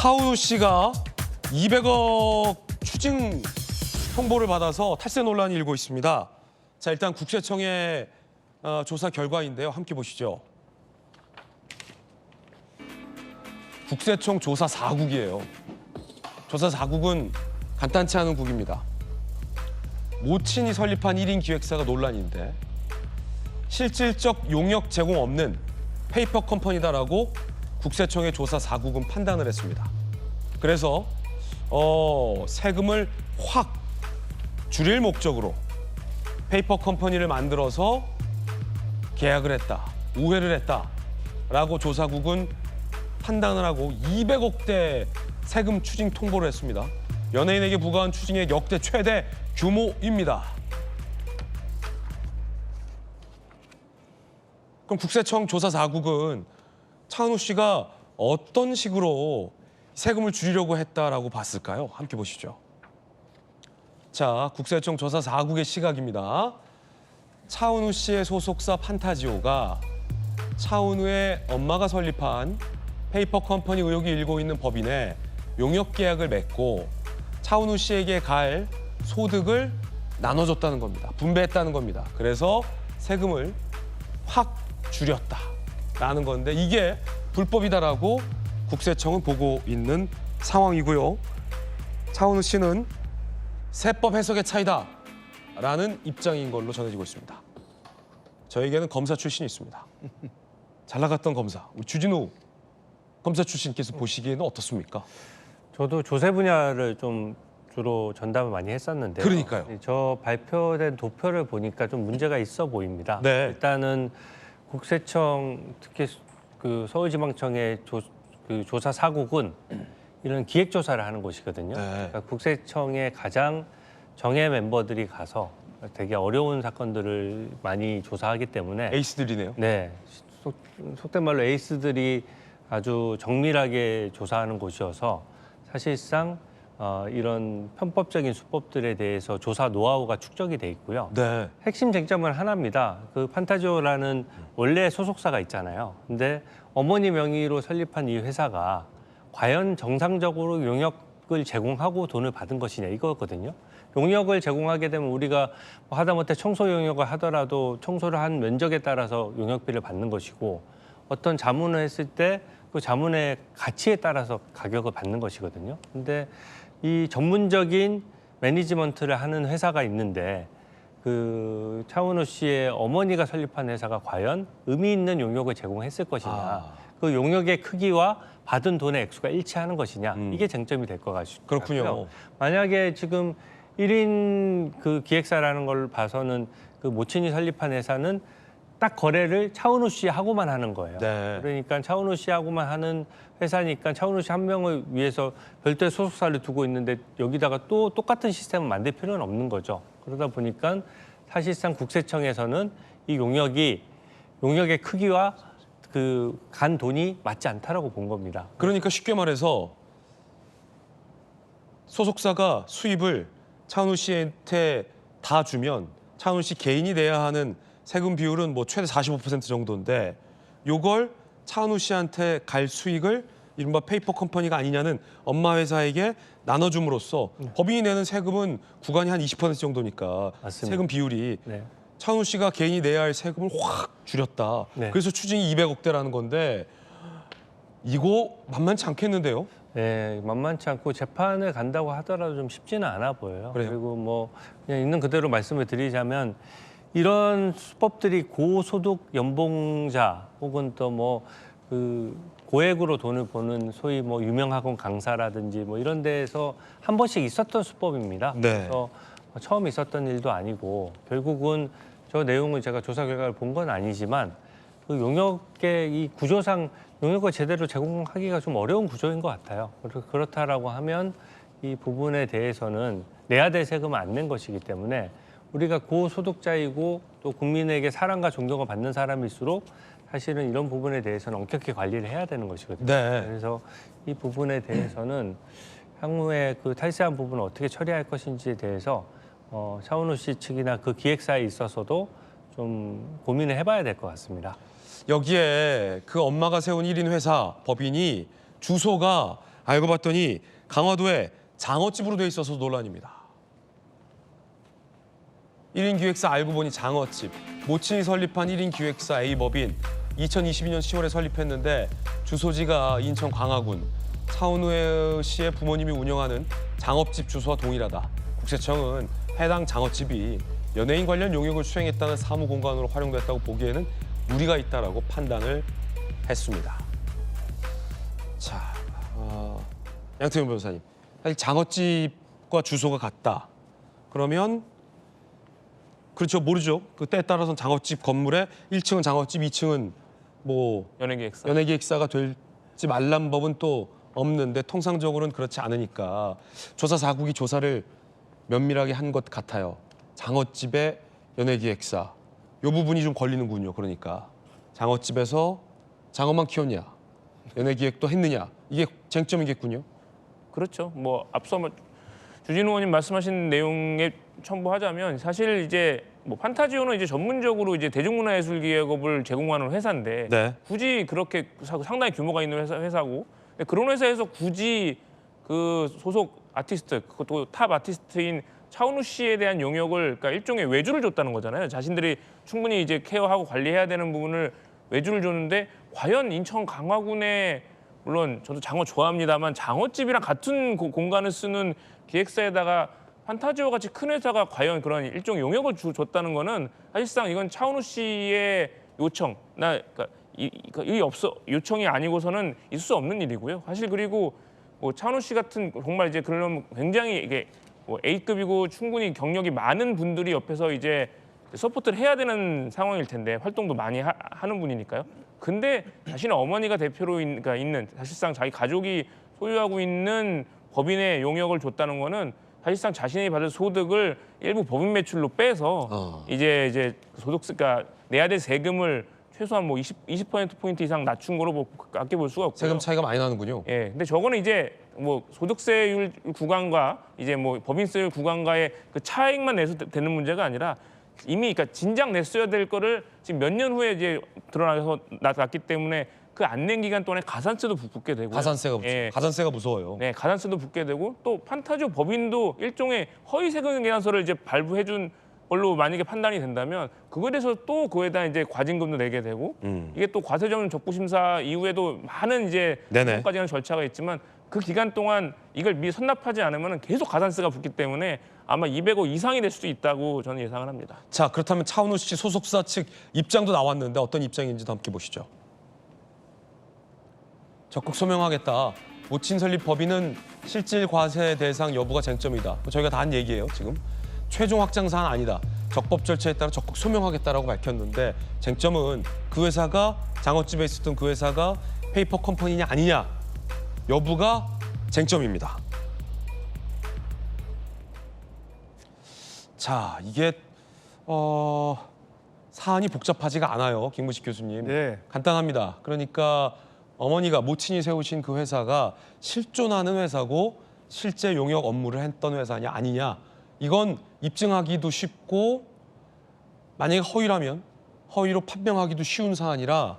차은우 씨가 200억 추징 통보를 받아서 탈세 논란이 일고 있습니다. 자, 일단 국세청의 조사 결과인데요. 함께 보시죠. 국세청 조사 4국이에요. 조사 4국은 간단치 않은 국입니다. 모친이 설립한 1인 기획사가 논란인데 실질적 용역 제공 없는 페이퍼 컴퍼니다라고 국세청의 조사 4국은 판단을 했습니다. 그래서 세금을 확 줄일 목적으로 페이퍼 컴퍼니를 만들어서 계약을 했다, 우회를 했다라고 조사국은 판단을 하고 200억대 세금 추징 통보를 했습니다. 연예인에게 부과한 추징액 역대 최대 규모입니다. 그럼 국세청 조사 4국은 차은우 씨가 어떤 식으로 세금을 줄이려고 했다라고 봤을까요? 함께 보시죠. 자, 국세청 조사 4국의 시각입니다. 차은우 씨의 소속사 판타지오가 차은우의 엄마가 설립한 페이퍼 컴퍼니 의혹이 일고 있는 법인에 용역 계약을 맺고 차은우 씨에게 갈 소득을 나눠줬다는 겁니다. 분배했다는 겁니다. 그래서 세금을 확 줄였다라는 건데 이게 불법이다라고 국세청은 보고 있는 상황이고요. 차은우 씨는 세법 해석의 차이다라는 입장인 걸로 전해지고 있습니다. 저에게는 검사 출신이 있습니다. 잘 나갔던 검사, 우리 주진우 검사 출신께서 보시기에는 어떻습니까? 저도 조세 분야를 좀 주로 전담을 많이 했었는데요. 그러니까요. 저 발표된 도표를 보니까 좀 문제가 있어 보입니다. 네. 일단은 국세청 특히 그 서울지방청의 그 조사 4국은 이런 기획조사를 하는 곳이거든요. 네. 그러니까 국세청의 가장 정예 멤버들이 가서 되게 어려운 사건들을 많이 조사하기 때문에 에이스들이네요. 네, 속된 말로 에이스들이 아주 정밀하게 조사하는 곳이어서 사실상 이런 편법적인 수법들에 대해서 조사 노하우가 축적이 돼 있고요. 네. 핵심 쟁점은 하나입니다. 그 판타지오라는 원래 소속사가 있잖아요. 근데 어머니 명의로 설립한 이 회사가 과연 정상적으로 용역을 제공하고 돈을 받은 것이냐 이거거든요. 용역을 제공하게 되면 우리가 뭐 하다못해 청소 용역을 하더라도 청소를 한 면적에 따라서 용역비를 받는 것이고 어떤 자문을 했을 때 그 자문의 가치에 따라서 가격을 받는 것이거든요. 근데 이 전문적인 매니지먼트를 하는 회사가 있는데 그 차은우 씨의 어머니가 설립한 회사가 과연 의미 있는 용역을 제공했을 것이냐, 그 용역의 크기와 받은 돈의 액수가 일치하는 것이냐, 이게 쟁점이 될 것 같고요. 그렇군요. 만약에 지금 1인 그 기획사라는 걸 봐서는 그 모친이 설립한 회사는 딱 거래를 차은우 씨하고만 하는 거예요. 네. 그러니까 차은우 씨하고만 하는 회사니까 차은우 씨 한 명을 위해서 별도의 소속사를 두고 있는데 여기다가 또 똑같은 시스템을 만들 필요는 없는 거죠. 그러다 보니까 사실상 국세청에서는 이 용역의 크기와 그 간 돈이 맞지 않다라고 본 겁니다. 그러니까 쉽게 말해서 소속사가 수입을 차은우 씨한테 다 주면 차은우 씨 개인이 내야 하는 세금 비율은 뭐 최대 45% 정도인데 요걸 차은우 씨한테 갈 수익을 이른바 페이퍼 컴퍼니가 아니냐는 엄마 회사에게 나눠줌으로써 법인이 내는 세금은 구간이 한 20% 정도니까 맞습니다. 세금 비율이 네. 차은우 씨가 개인이 내야 할 세금을 확 줄였다. 네. 그래서 추징이 200억대라는 건데 이거 만만치 않겠는데요? 네, 만만치 않고 재판을 간다고 하더라도 좀 쉽지는 않아 보여요. 그래요? 그리고 뭐 그냥 있는 그대로 말씀을 드리자면 이런 수법들이 고소득 연봉자 혹은 또 뭐 그 고액으로 돈을 버는 소위 뭐 유명 학원 강사라든지 뭐 이런 데에서 한 번씩 있었던 수법입니다. 네. 그래서 처음 있었던 일도 아니고 결국은 저 내용을 제가 조사 결과를 본 건 아니지만 그 용역의 이 구조상 용역을 제대로 제공하기가 좀 어려운 구조인 것 같아요. 그렇다라고 하면 이 부분에 대해서는 내야 될 세금을 안 낸 것이기 때문에 우리가 고소득자이고 또 국민에게 사랑과 존경을 받는 사람일수록 사실은 이런 부분에 대해서는 엄격히 관리를 해야 되는 것이거든요. 네. 그래서 이 부분에 대해서는 향후에 그 탈세한 부분을 어떻게 처리할 것인지에 대해서 차은우 씨 측이나 그 기획사에 있어서도 좀 고민을 해봐야 될 것 같습니다. 여기에 그 엄마가 세운 1인 회사 법인이 주소가 알고 봤더니 강화도에 장어집으로 돼 있어서 논란입니다. 1인 기획사 알고 보니 장어집. 모친이 설립한 1인 기획사 A법인 2022년 10월에 설립했는데 주소지가 인천 광화군. 차은우 씨의 부모님이 운영하는 장어집 주소와 동일하다. 국세청은 해당 장어집이 연예인 관련 용역을 수행했다는 사무 공간으로 활용됐다고 보기에는 무리가 있다라고 판단을 했습니다. 자, 양태용 변호사님, 사실 장어집과 주소가 같다. 그러면 그렇죠, 모르죠. 그 때에 따라서는 장어집 건물에 1층은 장어집, 2층은 뭐 연예기획사가 될지 말란 법은 또 없는데 통상적으로는 그렇지 않으니까 조사 4국이 조사를 면밀하게 한 것 같아요. 장어집의 연예기획사, 이 부분이 좀 걸리는군요. 그러니까 장어집에서 장어만 키웠냐, 연예기획도 했느냐, 이게 쟁점이겠군요. 그렇죠. 뭐 앞서 주진우 의원님 말씀하신 내용에 첨부하자면 사실 이제 뭐 판타지오는 이제 전문적으로 이제 대중문화예술기획업을 제공하는 회사인데 네. 굳이 그렇게 상당히 규모가 있는 회사고 그런 회사에서 굳이 그 소속 아티스트 그것도 탑 아티스트인 차은우 씨에 대한 용역을 그러니까 일종의 외주를 줬다는 거잖아요. 자신들이 충분히 이제 케어하고 관리해야 되는 부분을 외주를 줬는데 과연 인천 강화군에 물론 저도 장어 좋아합니다만 장어집이랑 같은 공간을 쓰는 기획사에다가 판타지오 같이 큰 회사가 과연 그런 일종 용역을 줬다는 거는 사실상 이건 차은우 씨의 요청, 그러니까 요청이 아니고서는 있을 수 없는 일이고요. 사실 그리고 뭐 차은우 씨 같은 정말 이제 그런 굉장히 이게 뭐 A급이고 충분히 경력이 많은 분들이 옆에서 이제 서포트를 해야 되는 상황일 텐데 활동도 많이 하는 분이니까요. 근데 자신의 어머니가 대표로 있는 사실상 자기 가족이 소유하고 있는 법인의 용역을 줬다는 거는 사실상 자신이 받을 소득을 일부 법인 매출로 빼서 이제 소득세가 내야 될 세금을 최소한 뭐 20% 이상 낮춘 거로 아껴볼 수가 없고요. 세금 차이가 많이 나는군요. 예, 근데 저거는 이제 뭐 소득세율 구간과 이제 뭐 법인세율 구간과의 그 차익만 내서 되는 문제가 아니라 이미 그러니까 진작 냈어야 될 거를 지금 몇 년 후에 이제 드러나서 나왔기 때문에 그 안 낸 기간 동안에 가산세도 붙게 되고 가산세가 예. 가산세가 무서워요. 네, 가산세도 붙게 되고 또 판타지오 법인도 일종의 허위 세금 계산서를 이제 발부해 준 걸로 만약에 판단이 된다면 그거에 대해서 또 그에 대한 이제 과징금도 내게 되고 이게 또 과세점 적부 심사 이후에도 많은 이제 까지 하는 절차가 있지만 그 기간 동안 이걸 미리 선납하지 않으면 계속 가산세가 붙기 때문에 아마 200억 이상이 될 수도 있다고 저는 예상을 합니다. 자, 그렇다면 차은우 씨 소속사 측 입장도 나왔는데 어떤 입장인지도 함께 보시죠. 적극 소명하겠다. 모친 설립 법인은 실질 과세 대상 여부가 쟁점이다. 저희가 다 한 얘기예요, 지금. 최종 확장 사안 아니다. 적법 절차에 따라 적극 소명하겠다라고 밝혔는데 쟁점은 그 회사가 장어집에 있었던 그 회사가 페이퍼 컴퍼니냐 아니냐 여부가 쟁점입니다. 자, 이게 사안이 복잡하지가 않아요, 김무식 교수님. 네. 간단합니다. 그러니까 어머니가 모친이 세우신 그 회사가 실존하는 회사고 실제 용역 업무를 했던 회사냐 아니냐 이건 입증하기도 쉽고 만약에 허위라면 허위로 판명하기도 쉬운 사안이라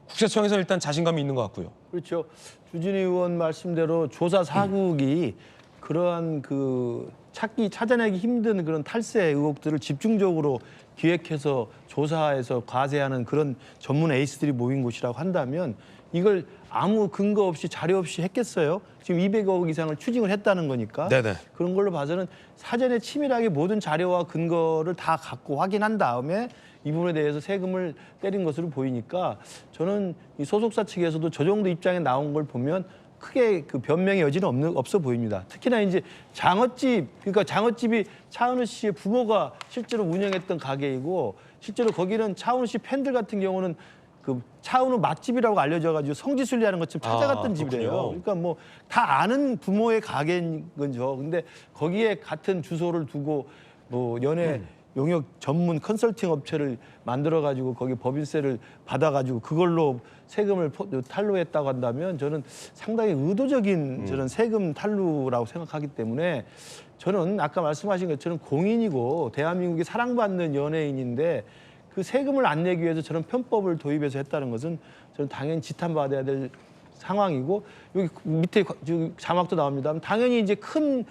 국세청에서 일단 자신감이 있는 것 같고요. 그렇죠. 주진희 의원 말씀대로 조사 4국이 그러한 그 찾아내기 힘든 그런 탈세 의혹들을 집중적으로 기획해서 조사해서 과세하는 그런 전문 에이스들이 모인 곳이라고 한다면 이걸 아무 근거 없이 자료 없이 했겠어요? 지금 200억 이상을 추징을 했다는 거니까. 네네. 그런 걸로 봐서는 사전에 치밀하게 모든 자료와 근거를 다 갖고 확인한 다음에 이 부분에 대해서 세금을 때린 것으로 보이니까 저는 이 소속사 측에서도 저 정도 입장에 나온 걸 보면 크게 그 변명의 여지는 없어 보입니다. 특히나 이제 장어집, 그러니까 장어집이 차은우 씨의 부모가 실제로 운영했던 가게이고 실제로 거기는 차은우 씨 팬들 같은 경우는 그 차은우 맛집이라고 알려져가지고 성지순례하는 것처럼 찾아갔던 집이래요. 그렇군요. 그러니까 뭐 다 아는 부모의 가게인 거죠. 근데 거기에 같은 주소를 두고 뭐 연예 용역 전문 컨설팅 업체를 만들어가지고 거기 법인세를 받아가지고 그걸로 세금을 탈루했다고 한다면 저는 상당히 의도적인 저는 세금 탈루라고 생각하기 때문에 저는 아까 말씀하신 것처럼 공인이고 대한민국이 사랑받는 연예인인데 그 세금을 안 내기 위해서 저런 편법을 도입해서 했다는 것은 저는 당연히 지탄받아야 될 상황이고 여기 밑에 자막도 나옵니다. 당연히 이제 큰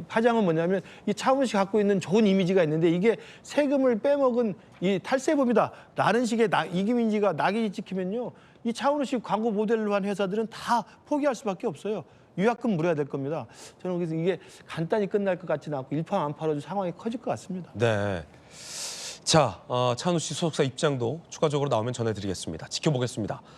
파장은 뭐냐면 이 차은우 씨 갖고 있는 좋은 이미지가 있는데 이게 세금을 빼먹은 이 탈세범이다라는 식의 이미지가 낙인이 찍히면요. 이 차은우 씨 광고 모델로 한 회사들은 다 포기할 수밖에 없어요. 유약금 물어야 될 겁니다. 저는 그래서 이게 간단히 끝날 것 같지는 않고 일파만파로 상황이 커질 것 같습니다. 네. 자, 차은우 씨 소속사 입장도 추가적으로 나오면 전해드리겠습니다. 지켜보겠습니다.